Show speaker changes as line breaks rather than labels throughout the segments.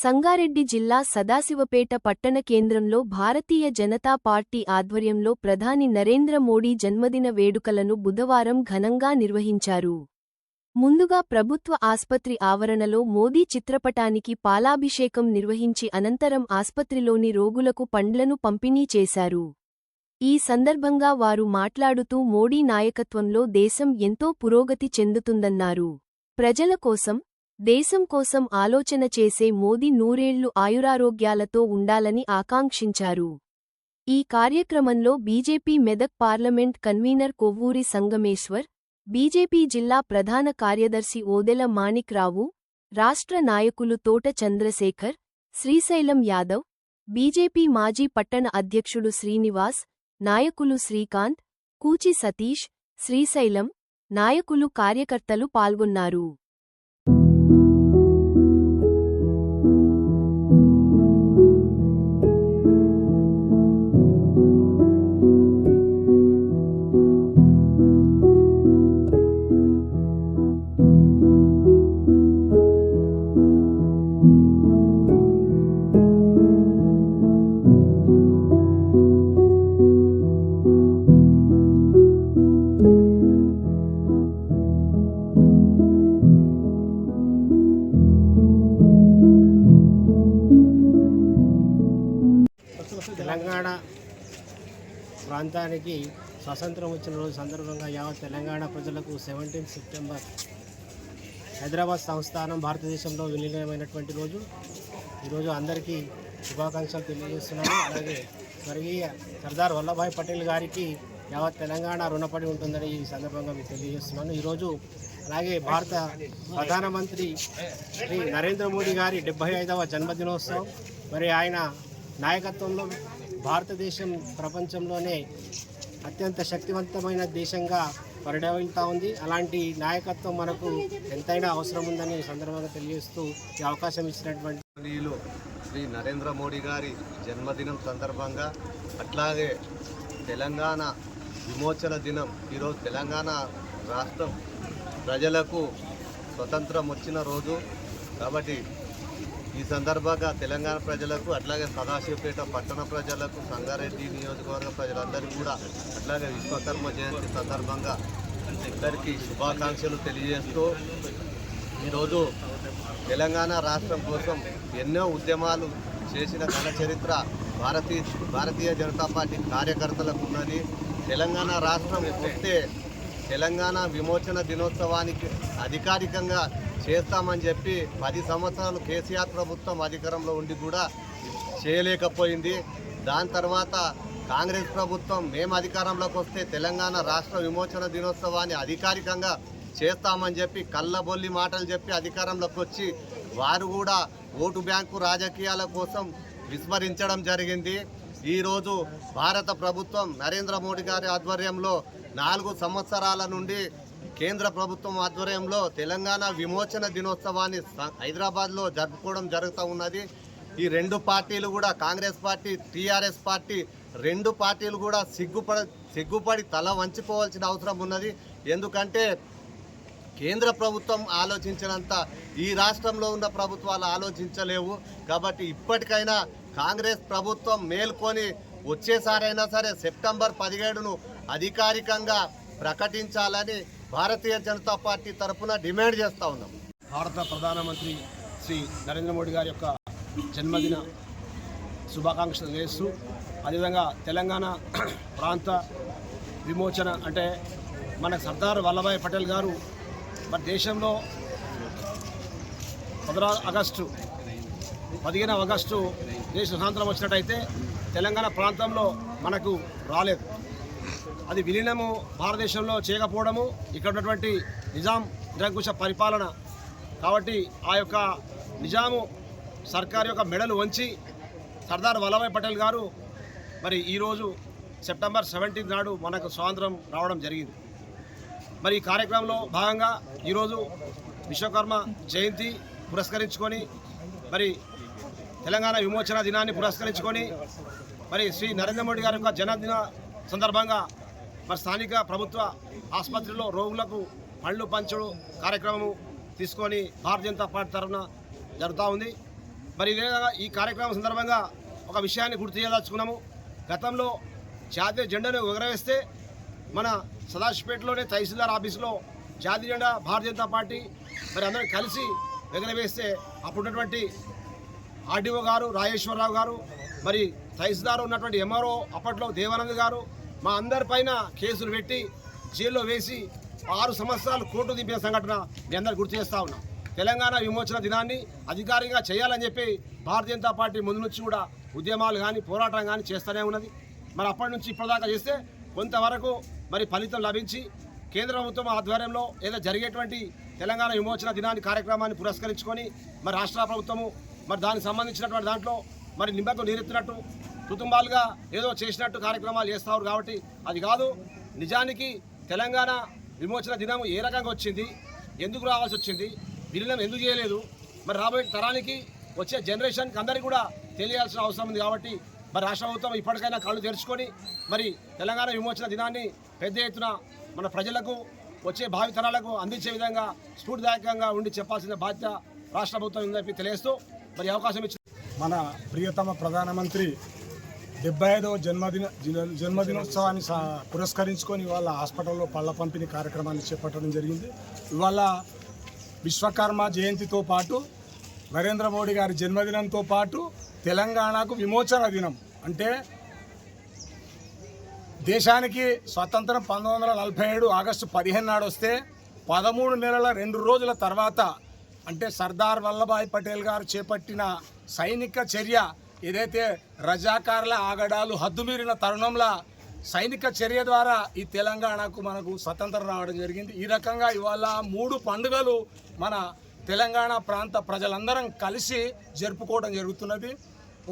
సంగారెడ్డి జిల్లా సదాశివపేట పట్టణ కేంద్రంలో భారతీయ జనతా పార్టీ ఆధ్వర్యంలో ప్రధాని నరేంద్ర మోడీ జన్మదిన వేడుకలను బుధవారం ఘనంగా నిర్వహించారు. ముందుగా ప్రభుత్వ ఆస్పత్రి ఆవరణలో మోదీ చిత్రపటానికి పాలాభిషేకం నిర్వహించి అనంతరం ఆస్పత్రిలోని రోగులకు పండ్లను పంపిణీ చేశారు. ఈ సందర్భంగా వారు మాట్లాడుతూ మోడీ నాయకత్వంలో దేశం ఎంతో పురోగతి చెందుతుందన్నారు. ప్రజల కోసం, దేశం కోసం ఆలోచన చేసే మోదీ నూరేళ్లు ఆయురారోగ్యాలతో ఉండాలని ఆకాంక్షించారు. ఈ కార్యక్రమంలో BJP Medak parliament convener Kovvuri Sangameshwar, BJP జిల్లా ప్రధాన కార్యదర్శి ఓదెల మాణిక్ రావు, రాష్ట్ర నాయకులు తోట చంద్రశేఖర్, శ్రీశైలం యాదవ్, బీజేపీ మాజీ పట్టణ అధ్యక్షుడు శ్రీనివాస్, నాయకులు శ్రీకాంత్, కూచి సతీష్, శ్రీశైలం, నాయకులు కార్యకర్తలు పాల్గొన్నారు.
తెలంగాణ ప్రాంతానికి స్వాతంత్రం వచ్చిన రోజు సందర్భంగా యావత్ తెలంగాణ ప్రజలకు 17 సెప్టెంబర్ హైదరాబాద్ సంస్థానం భారతదేశంలో విలీనమైనటువంటి రోజు. ఈరోజు అందరికీ శుభాకాంక్షలు తెలియజేస్తున్నాను. అలాగే స్వర్గీయ సర్దార్ వల్లభాయ్ పటేల్ గారికి యావత్ తెలంగాణ రుణపడి ఉంటుందని ఈ సందర్భంగా మీకు తెలియజేస్తున్నాను. ఈరోజు అలాగే భారత ప్రధానమంత్రి శ్రీ నరేంద్ర మోడీ గారి 75వ జన్మదినోత్సవం. మరి ఆయన నాయకత్వంలో భారతదేశం ప్రపంచంలోనే అత్యంత శక్తివంతమైన దేశంగా పరిణమిస్తూ ఉంది. అలాంటి నాయకత్వం మనకు ఎంతైనా అవసరం ఉందని ఈ సందర్భంగా తెలియజేస్తూ ఈ అవకాశం ఇచ్చినటువంటి
శ్రీ నరేంద్ర మోడీ గారి జన్మదినం సందర్భంగా, అట్లాగే తెలంగాణ విమోచన దినం, ఈరోజు తెలంగాణ రాష్ట్రం ప్రజలకు స్వతంత్రం వచ్చిన రోజు కాబట్టి ఈ సందర్భంగా తెలంగాణ ప్రజలకు, అట్లాగే సదాశివపేట పట్టణ ప్రజలకు, సంగారెడ్డి నియోజకవర్గ ప్రజలందరికీ కూడా, అట్లాగే విశ్వకర్మ జయంతి సందర్భంగా అందరికీ శుభాకాంక్షలు తెలియజేస్తూ, ఈరోజు తెలంగాణ రాష్ట్రం కోసం ఎన్నో ఉద్యమాలు చేసిన ఘన చరిత్ర భారతీయ జనతా పార్టీ కార్యకర్తలకు ఉన్నది. తెలంగాణ రాష్ట్రం వస్తే తెలంగాణ విమోచన దినోత్సవానికి అధికారికంగా చేస్తామని చెప్పి 10 సంవత్సరాలు కేసీఆర్ ప్రభుత్వం అధికారంలో ఉండి కూడా చేయలేకపోయింది. దాని తర్వాత కాంగ్రెస్ ప్రభుత్వం మేము అధికారంలోకి వస్తే తెలంగాణ రాష్ట్ర విమోచన దినోత్సవాన్ని అధికారికంగా చేస్తామని చెప్పి కళ్ళబొల్లి మాటలు చెప్పి అధికారంలోకి వచ్చి వారు కూడా ఓటు బ్యాంకు రాజకీయాల కోసం విస్మరించడం జరిగింది. ఈరోజు భారత ప్రభుత్వం నరేంద్ర మోడీ గారి ఆధ్వర్యంలో 4 సంవత్సరాల నుండి కేంద్ర ప్రభుత్వం ఆధ్వర్యంలో తెలంగాణ విమోచన దినోత్సవాన్ని హైదరాబాద్లో జరుపుకోవడం జరుగుతూ ఉన్నది. ఈ రెండు పార్టీలు కూడా, కాంగ్రెస్ పార్టీ, టీఆర్ఎస్ పార్టీ, రెండు పార్టీలు కూడా సిగ్గుపడి తల వంచుకోవాల్సిన అవసరం ఉన్నది. ఎందుకంటే కేంద్ర ప్రభుత్వం ఆలోచించినంత ఈ రాష్ట్రంలో ఉన్న ప్రభుత్వాలు ఆలోచించలేవు. కాబట్టి ఇప్పటికైనా కాంగ్రెస్ ప్రభుత్వం మేల్కొని వచ్చేసారైనా సరే సెప్టెంబర్ 17ను అధికారికంగా ప్రకటించాలని భారతీయ జనతా పార్టీ తరఫున డిమాండ్ చేస్తూ ఉన్నాం.
భారత ప్రధానమంత్రి శ్రీ నరేంద్ర మోడీ గారి యొక్క జన్మదిన శుభాకాంక్షలు చేస్తూ, అదేవిధంగా తెలంగాణ ప్రాంత విమోచన అంటే మన సర్దార్ వల్లభాయ్ పటేల్ గారు మన దేశంలో 15 ఆగస్టు దేశ స్వాతంత్రం వచ్చినట్టయితే తెలంగాణ ప్రాంతంలో మనకు రాలేదు. అది విలీనము భారతదేశంలో చేయకపోవడము, ఇక్కడ ఉన్నటువంటి నిజాం నిరంకుశ పరిపాలన కాబట్టి ఆ యొక్క నిజాము సర్కారు యొక్క మెడలు వంచి సర్దార్ వల్లభాయ్ పటేల్ గారు మరి ఈరోజు సెప్టెంబర్ 17 నాడు మనకు స్వాతంత్రం రావడం జరిగింది. మరి ఈ కార్యక్రమంలో భాగంగా ఈరోజు విశ్వకర్మ జయంతి పురస్కరించుకొని, మరి తెలంగాణ విమోచన దినాన్ని పురస్కరించుకొని, మరి శ్రీ నరేంద్ర మోడీ గారి యొక్క జన్మదిన సందర్భంగా మరి స్థానిక ప్రభుత్వ ఆసుపత్రిలో రోగులకు పండ్లు పంచుడు కార్యక్రమం తీసుకొని భారతీయ జనతా పార్టీ తరఫున జరుగుతూ ఉంది. మరి ఇదే ఈ కార్యక్రమం సందర్భంగా ఒక విషయాన్ని గుర్తు చేయదలుచుకున్నాము. గతంలో జాతీయ జెండాను ఎగరవేస్తే మన సదాశివపేటలోనే తహసీల్దార్ ఆఫీసులో జాతీయ జెండా భారతీయ జనతా పార్టీ మరి అందరం కలిసి ఎగరవేస్తే అప్పుడున్నటువంటి ఆర్డీఓ గారు రాజేశ్వరరావు గారు, మరి తహసీల్దార్ ఉన్నటువంటి ఎంఆర్ఓ అప్పట్లో దేవానంద్ గారు మా అందరిపైన కేసులు పెట్టి జైల్లో వేసి 6 సంవత్సరాలు కోర్టు దింపిన సంఘటన మీ అందరు గుర్తు చేస్తూ ఉన్నాం. తెలంగాణ విమోచన దినాన్ని అధికారికంగా చేయాలని చెప్పి భారతీయ జనతా పార్టీ ముందు నుంచి కూడా ఉద్యమాలు కానీ పోరాటం కానీ చేస్తూనే ఉన్నది. మరి అప్పటి నుంచి ఇప్పటిదాకా చేస్తే కొంతవరకు మరి ఫలితం లభించి కేంద్ర ప్రభుత్వం ఆధ్వర్యంలో ఏదో జరిగేటువంటి తెలంగాణ విమోచన దినాన్ని కార్యక్రమాన్ని పురస్కరించుకొని మరి రాష్ట్ర ప్రభుత్వము మరి దానికి సంబంధించినటువంటి దాంట్లో మరి నిమ్మకు నీరెత్తినట్టు కుటుంబాలుగా ఏదో చేసినట్టు కార్యక్రమాలు చేస్తారు. కాబట్టి అది కాదు. నిజానికి తెలంగాణ విమోచన దినం ఏ రకంగా వచ్చింది, ఎందుకు రావాల్సి వచ్చింది, విలీనం ఎందుకు చేయలేదు, మరి రాబోయే తరానికి వచ్చే జనరేషన్కి అందరికీ కూడా తెలియాల్సిన అవసరం ఉంది. కాబట్టి మరి రాష్ట్ర ప్రభుత్వం ఇప్పటికైనా కళ్ళు తెరుచుకొని మరి తెలంగాణ విమోచన దినాన్ని పెద్ద ఎత్తున మన ప్రజలకు వచ్చే భావితరాలకు అందించే విధంగా స్ఫూర్తిదాయకంగా ఉండి చెప్పాల్సిన బాధ్యత రాష్ట్ర ప్రభుత్వం ఉందని చెప్పి తెలియజేస్తూ మరి అవకాశం ఇచ్చింది.
మన ప్రియతమ ప్రధానమంత్రి 75వ జన్మదినోత్సవాన్ని పురస్కరించుకొని ఇవాళ హాస్పిటల్లో పళ్ళ పంపిణీ కార్యక్రమాన్ని చేపట్టడం జరిగింది. ఇవాళ విశ్వకర్మ జయంతితో పాటు నరేంద్ర మోడీ గారి జన్మదినంతో పాటు తెలంగాణకు విమోచన దినం. అంటే దేశానికి స్వతంత్రం 1947 ఆగస్టు 15 నాడు వస్తే 13 నెలల 2 రోజుల తర్వాత అంటే సర్దార్ వల్లభాయ్ పటేల్ గారు చేపట్టిన సైనిక చర్య ఏదైతే రజాకార్ల ఆగడాలు హద్దుమీరిన తరుణంలో సైనిక చర్య ద్వారా ఈ తెలంగాణకు మనకు స్వతంత్రం రావడం జరిగింది. ఈ రకంగా ఇవాళ 3 పండుగలు మన తెలంగాణ ప్రాంత ప్రజలందరం కలిసి జరుపుకోవడం జరుగుతున్నది.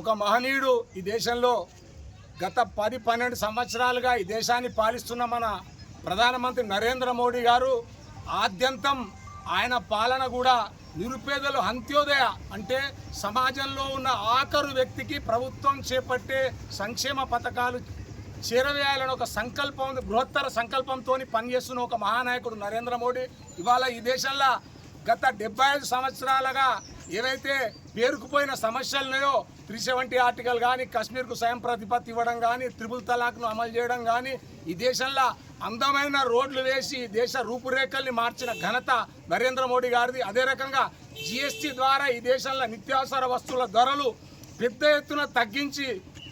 ఒక మహనీయుడు ఈ దేశంలో గత 10-12 సంవత్సరాలుగా ఈ దేశాన్ని పాలిస్తున్న మన ప్రధానమంత్రి నరేంద్ర మోడీ గారు ఆద్యంతం ఆయన పాలన కూడా నిరుపేదలు అంత్యోదయ అంటే సమాజంలో ఉన్న ఆఖరు వ్యక్తికి ప్రభుత్వం చేపట్టే సంక్షేమ పథకాలు చేరవేయాలని ఒక సంకల్పం, బృహత్తర సంకల్పంతో పనిచేస్తున్న ఒక మహానాయకుడు నరేంద్ర మోడీ. ఇవాళ ఈ దేశంలో గత 75 సంవత్సరాలుగా ఏవైతే పేరుకుపోయిన సమస్యలు ఉన్నాయో 370 ఆర్టికల్ కానీ, కాశ్మీర్కు స్వయం ప్రతిపత్తి ఇవ్వడం కానీ, త్రిపుల్ తలాక్ను అమలు చేయడం కానీ, ఈ దేశంలో అందమైన రోడ్లు వేసి దేశ రూపురేఖల్ని మార్చిన ఘనత నరేంద్ర మోడీ గారిది. అదే రకంగా GST ద్వారా ఈ దేశంలో నిత్యావసర వస్తువుల ధరలు పెద్ద ఎత్తున తగ్గించి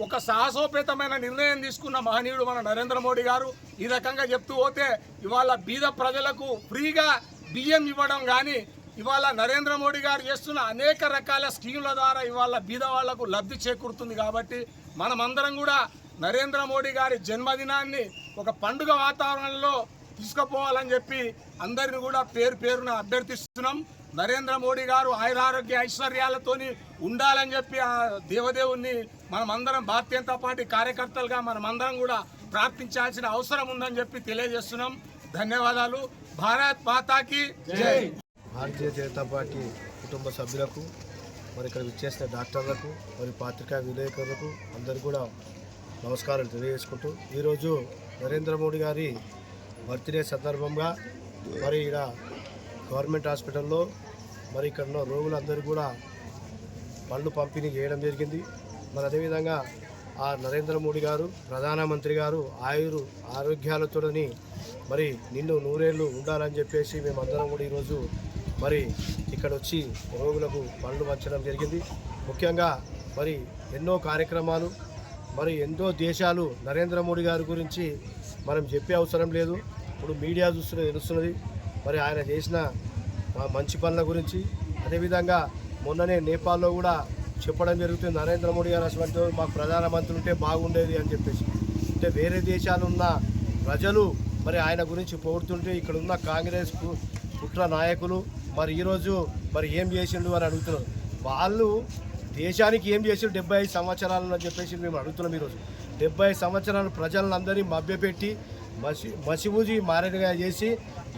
ఒక సాహసోపేతమైన నిర్ణయం తీసుకున్న మహనీయుడు మన నరేంద్ర మోడీ గారు. ఈ రకంగా చెప్తూ పోతే ఇవాళ బీద ప్రజలకు ఫ్రీగా బియ్యం ఇవ్వడం కానీ, ఇవాళ నరేంద్ర మోడీ గారు చేస్తున్న అనేక రకాల స్కీముల ద్వారా ఇవాళ బీద వాళ్లకు లబ్ధి చేకూరుతుంది. కాబట్టి మనమందరం కూడా నరేంద్ర మోడీ గారి జన్మదినాన్ని ఒక పండుగ వాతావరణంలో తీసుకుపోవాలని చెప్పి అందరిని కూడా పేరున అభ్యర్థిస్తున్నాం. నరేంద్ర మోడీ గారు ఆయురారోగ్య ఐశ్వర్యాలతోని ఉండాలని చెప్పి ఆ దేవదేవుణ్ణి మనమందరం భారతీయ జనతా పార్టీ కార్యకర్తలుగా మనమందరం కూడా ప్రార్థించాల్సిన అవసరం ఉందని చెప్పి తెలియజేస్తున్నాం. ధన్యవాదాలు. భారత్ మాతాకి జై.
భారతీయ జనతా పార్టీ కుటుంబ సభ్యులకు, మరి ఇక్కడ విచ్చేసిన డాక్టర్లకు, మరి పత్రికా విలేకరులకు అందరూ కూడా నమస్కారాలు తెలియజేసుకుంటూ ఈరోజు నరేంద్ర మోడీ గారి బర్త్డే సందర్భంగా మరి ఇక్కడ గవర్నమెంట్ హాస్పిటల్లో మరి ఇక్కడ ఉన్న రోగులందరూ కూడా పళ్ళు పంపిణీ చేయడం జరిగింది. మరి అదేవిధంగా ఆ నరేంద్ర మోడీ గారు ప్రధానమంత్రి గారు ఆరోగ్యాలతోని మరి నిన్ను నూరేళ్ళు ఉండాలని చెప్పేసి మేమందరం కూడా ఈరోజు మరి ఇక్కడ వచ్చి రోగులకు పళ్ళు పంచడం జరిగింది. ముఖ్యంగా మరి ఎన్నో కార్యక్రమాలు, మరి ఎన్నో దేశాలు నరేంద్ర మోడీ గారి గురించి మనం చెప్పే అవసరం లేదు. ఇప్పుడు మీడియా చూస్తున్నది తెలుస్తున్నది మరి ఆయన చేసిన మంచి పనుల గురించి. అదేవిధంగా మొన్ననే నేపాల్లో కూడా చెప్పడం జరుగుతుంది, నరేంద్ర మోడీ గారు అసలు మాకు ప్రధానమంత్రి ఉంటే బాగుండేది అని చెప్పేసి. అంటే వేరే దేశాలు ఉన్న ప్రజలు మరి ఆయన గురించి పొగుడుతుంటే ఇక్కడ ఉన్న కాంగ్రెస్ కుట్ర నాయకులు మరి ఈరోజు మరి ఏం చేసిండు అని అడుగుతున్నారు. వాళ్ళు దేశానికి ఏం చేసిండు 75 సంవత్సరాలు అని చెప్పేసి మేము అడుగుతున్నాం. ఈరోజు 70 సంవత్సరాలు ప్రజలందరినీ మభ్యపెట్టి మసిబూజి మారేడుగా చేసి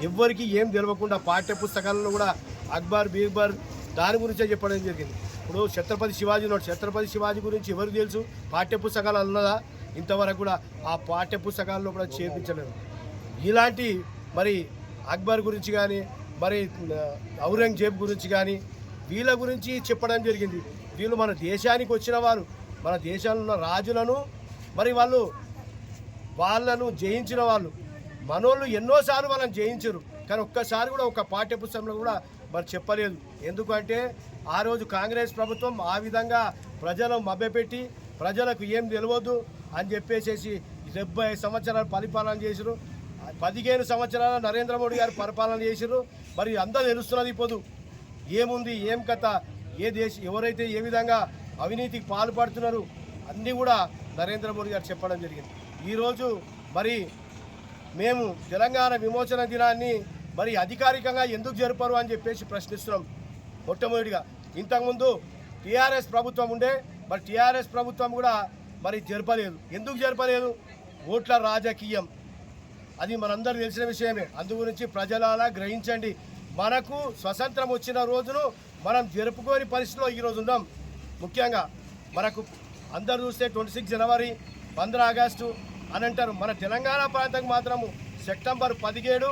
ఎవ్వరికి ఏం తెలియకుండా పాఠ్య పుస్తకాలను కూడా అక్బర్ బీర్బర్ దాని గురించే చెప్పడం జరిగింది. ఇప్పుడు ఛత్రపతి శివాజీ ఉన్నాడు, ఛత్రపతి శివాజీ గురించి ఎవరికి తెలుసు? పాఠ్య పుస్తకాలు అన్నదా? ఇంతవరకు కూడా ఆ పాఠ్య పుస్తకాల్లో కూడా చేర్పించలేదు. ఇలాంటి మరి అక్బర్ గురించి కానీ, మరి ఔరంగజేబ్ గురించి కానీ వీళ్ళ గురించి చెప్పడం జరిగింది. వీళ్ళు మన దేశానికి వచ్చిన వారు, మన దేశంలో ఉన్న రాజులను మరి వాళ్ళను జయించిన వాళ్ళు. మనోళ్ళు ఎన్నోసార్లు వాళ్ళని జయించరు, కానీ ఒక్కసారి కూడా ఒక పాఠ్యపుస్తకంలో కూడా మరి చెప్పలేదు. ఎందుకంటే ఆ రోజు కాంగ్రెస్ ప్రభుత్వం ఆ విధంగా ప్రజలను మభ్యపెట్టి ప్రజలకు ఏం తెలియదు అని చెప్పేసి 70 సంవత్సరాలు పరిపాలన చేసిరు. 15 సంవత్సరాలు నరేంద్ర మోడీ గారు పరిపాలన చేసిరు. మరి అందరూ తెలుస్తున్నది ఇప్పుడు ఏముంది, ఏం కథ, ఎవరైతే ఏ విధంగా అవినీతికి పాల్పడుతున్నారు అన్నీ కూడా నరేంద్ర మోడీ గారు చెప్పడం జరిగింది. ఈరోజు మరి మేము తెలంగాణ విమోచన దినాన్ని మరి అధికారికంగా ఎందుకు జరపరు అని చెప్పేసి ప్రశ్నిస్తున్నాం. మొట్టమొదటిగా ఇంతకుముందు టీఆర్ఎస్ ప్రభుత్వం ఉండే, మరి టీఆర్ఎస్ ప్రభుత్వం కూడా మరి జరపలేదు. ఎందుకు జరపలేదు? ఓట్ల రాజకీయం, అది మనందరూ తెలిసిన విషయమే. అందు గురించి ప్రజలారా గ్రహించండి. మనకు స్వతంత్రం వచ్చిన రోజును మనం జరుపుకోని పరిస్థితిలో ఈరోజు ఉన్నాం. ముఖ్యంగా మనకు అందరూ చూస్తే 26 జనవరి 15 ఆగస్టు అని అంటారు. మన తెలంగాణ ప్రాంతం మాత్రము సెప్టెంబర్ 17,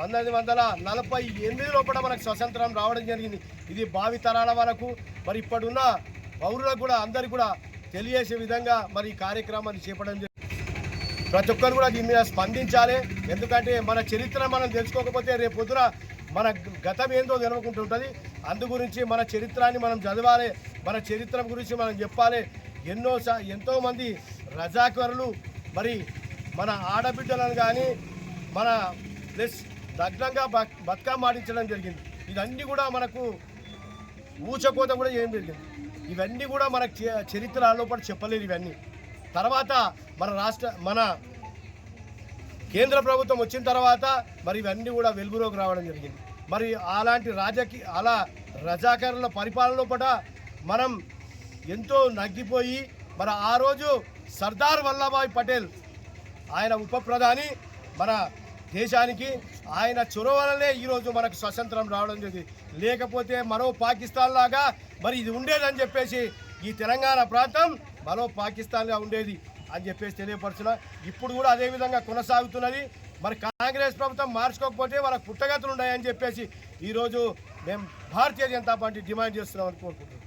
1948 లోపల మనకు స్వతంత్రం రావడం జరిగింది. ఇది భావి తరాల వరకు మరి ఇప్పుడున్న పౌరులకు కూడా అందరికీ కూడా తెలియజేసే విధంగా మరి ఈ కార్యక్రమాన్ని చేపట్టడం జరిగింది. ప్రతి ఒక్కరు కూడా దీని మీద స్పందించాలి. ఎందుకంటే మన చరిత్ర మనం తెలుసుకోకపోతే రేపు పొద్దున మన గతం ఏందో తెలియకుంటుంటుంది. అందు గురించి మన చరిత్రాన్ని మనం చదవాలి, మన చరిత్ర గురించి మనం చెప్పాలి. ఎంతోమంది రజాకరులు మరి మన ఆడబిడ్డలను కానీ మన ప్లస్ నగ్నంగా బతుకమ్మ ఆడించడం జరిగింది. ఇవన్నీ కూడా మనకు ఊచకోత కూడా ఏం జరిగింది. ఇవన్నీ కూడా మన చరిత్రలో పాటు చెప్పలేదు. ఇవన్నీ తర్వాత మన కేంద్ర ప్రభుత్వం వచ్చిన తర్వాత మరి ఇవన్నీ కూడా వెలుగులోకి రావడం జరిగింది. మరి అలాంటి రజాకరుల పరిపాలనలో పట మనం ఎంతో నగ్గిపోయి మరి ఆ రోజు సర్దార్ వల్లభాయ్ పటేల్ ఆయన ఉప ప్రధాని మన దేశానికి, ఆయన చొరవలనే ఈరోజు మనకు స్వతంత్రం రావడం జరిగింది. లేకపోతే మరో పాకిస్తాన్ లాగా మరి ఇది ఉండేదని చెప్పేసి ఈ తెలంగాణ ప్రాంతం మరో పాకిస్తాన్గా ఉండేది అని చెప్పేసి తెలియపరుచున్నా. ఇప్పుడు కూడా అదే విధంగా కొనసాగుతున్నది. మరి కాంగ్రెస్ ప్రభుత్వం మార్చుకోకపోతే వాళ్ళకు పుట్టగతులు ఉన్నాయని చెప్పేసి ఈరోజు మేము భారతీయ జనతా పార్టీ డిమాండ్ చేస్తున్నామని కోరుకుంటున్నాం.